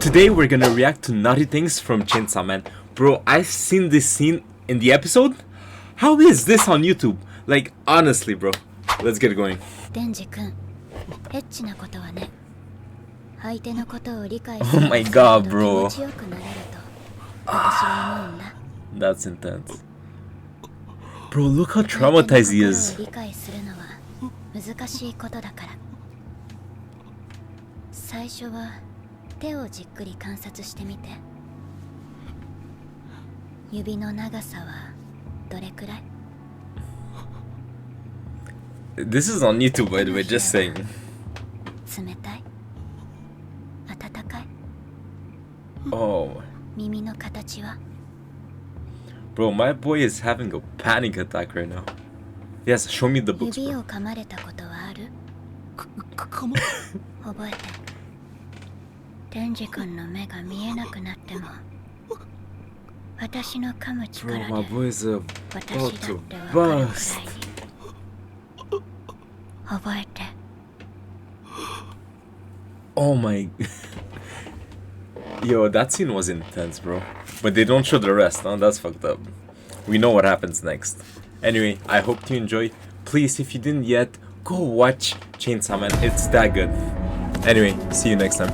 Today we're gonna react to naughty things from Chainsaw Man. Bro, I've seen this scene in the episode. How is this on YouTube? Like, honestly, bro. Let's get it going. Denji kun, エッチなことはね。相手のことを理解 Oh my god, bro. 気持ちよくなれると私は思うんだ。 That's intense. Bro, look how traumatized he is. 理解するのは難しいことだから。最初は手をじっくり観察してみて。指の長さはどれくらい？ This is on YouTube, by the way, just saying. 冷たい？温かい？ Oh. 耳の形は？ Bro, my boy is having a panic attack right now. Yes, show me the books, 指 bro. を噛まれたことはある？覚えて。デンジ君の目が見えなくなっても私の噛む力 Bro, で my boy is about 私だ to ってわかるくらい bust. に覚えて。 Oh my. Yo, that scene was intense, bro. But they don't show the rest, huh? That's fucked up. We know what happens next. Anyway, I hope you enjoy. Please, if you didn't yet, go watch Chainsaw Man. It's that good. Anyway, see you next time.